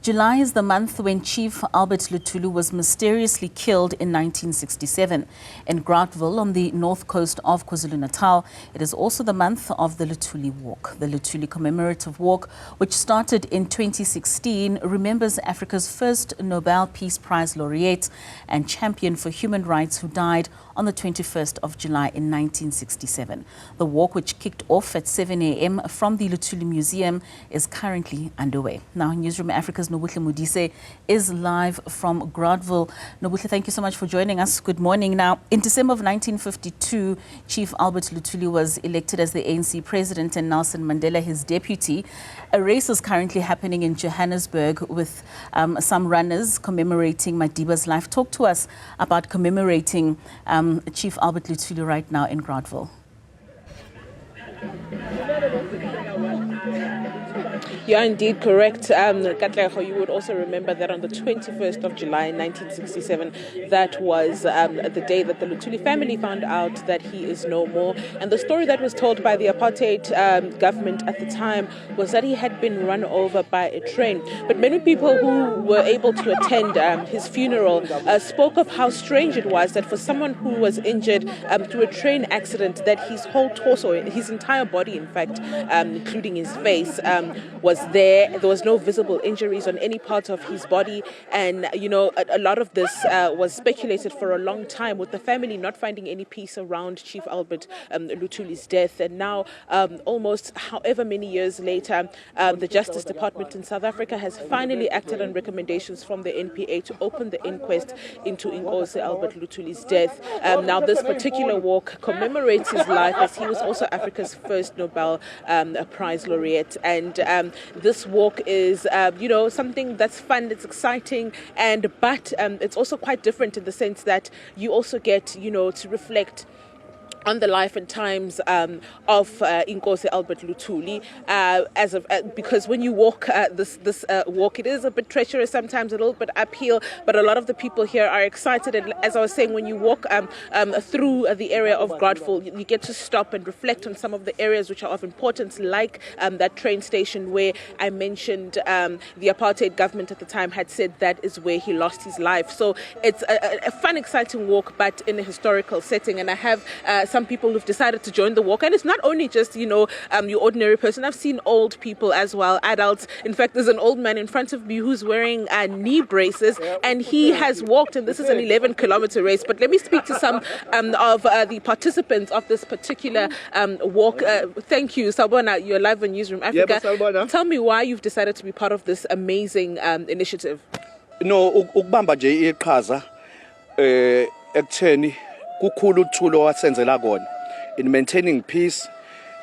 July is the month when Chief Albert Luthuli was mysteriously killed in 1967 in Groutville on the north coast of KwaZulu-Natal. It is also the month of the Luthuli Walk. The Luthuli Commemorative Walk, which started in 2016, remembers Africa's first Nobel Peace Prize Laureate and champion for human rights who died on the 21st of July in 1967. The walk, which kicked off at 7 a.m. from the Luthuli Museum, is currently underway. Now, Newzroom Afrika's Nobuhle Modise is live from Groutville. Nobuhle, thank you so much for joining us. Good morning. Now, in December of 1952, Chief Albert Luthuli was elected as the ANC president and Nelson Mandela his deputy. A race is currently happening in Johannesburg with some runners commemorating Madiba's life. Talk to us about commemorating Chief Albert Luthuli right now in Groutville. You are indeed correct, Katleho. You would also remember that on the 21st of July 1967, that was the day that the Luthuli family found out that he is no more. And the story that was told by the apartheid government at the time was that he had been run over by a train. But many people who were able to attend his funeral spoke of how strange it was that for someone who was injured through a train accident, that his whole torso, his entire body, in fact, including his face, was there. There was no visible injuries on any part of his body. And, you know, a lot of this was speculated for a long time, with the family not finding any peace around Chief Albert Luthuli's death. And now, almost however many years later, the Justice Department in South Africa has finally acted on recommendations from the NPA to open the inquest into Albert Luthuli's death. Now, this particular walk commemorates his life, as he was also Africa's first Nobel Prize Laureate. And this walk is, you know, something that's fun, it's exciting, but it's also quite different in the sense that you also get, you know, to reflect on the life and times of Albert Luthuli, because when you walk this walk, it is a bit treacherous sometimes, a little bit uphill, but a lot of the people here are excited. And as I was saying, when you walk through the area of Groutville, you get to stop and reflect on some of the areas which are of importance, like that train station where I mentioned the apartheid government at the time had said that is where he lost his life. So it's a fun, exciting walk, but in a historical setting. And I have some people who've decided to join the walk, and it's not only just, you know, your ordinary person. I've seen old people as well, adults. In fact, there's an old man in front of me who's wearing knee braces, and he has walked, and this is an 11-kilometer race. But let me speak to some of the participants of this particular walk. Thank you, Sabona. You're live on Newzroom Afrika. Yeah, tell me why you've decided to be part of this amazing initiative. No, ukubamba nje iqhaza ekutheni kukhulu uthulo wasenzela kona in maintaining peace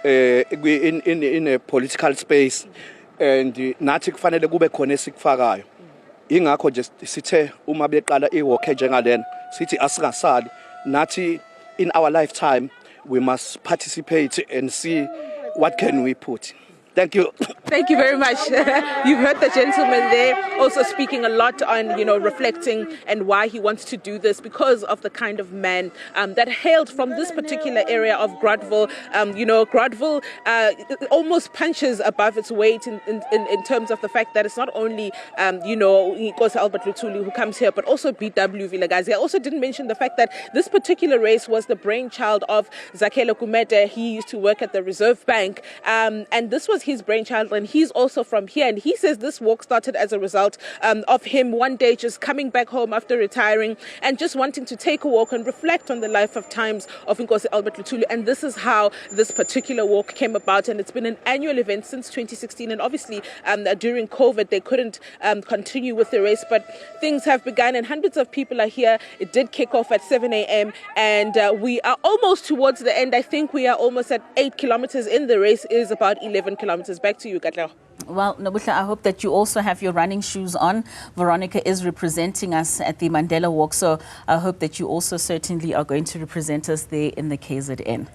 in a political space, and nathi kufanele kube khona esikufakayo. Ingakho nje sithe uma beqala iwalk njengalena sithi asingasali nathi in our lifetime we must participate and see what can we put. Thank you. Thank you very much. You've heard the gentleman there also speaking a lot on, you know, reflecting and why he wants to do this, because of the kind of man that hailed from this particular area of Groutville. You know, Groutville almost punches above its weight in terms of the fact that it's not only, you know, Albert Luthuli who comes here, but also BW Vilagazi. I also didn't mention the fact that this particular race was the brainchild of Zakhele Kumete. He used to work at the Reserve Bank, and this was his brainchild, and he's also from here. And he says this walk started as a result of him one day just coming back home after retiring and just wanting to take a walk and reflect on the life of times of Albert Luthuli. And this is how this particular walk came about. And it's been an annual event since 2016. And obviously during COVID, they couldn't continue with the race, but things have begun and hundreds of people are here. It did kick off at 7 a.m. and we are almost towards the end. I think we are almost at 8 kilometers in. The race is about 11 kilometers. Back to you, Katla. Well, Nobuhle, I hope that you also have your running shoes on. Veronica is representing us at the Mandela Walk, so I hope that you also certainly are going to represent us there in the KZN.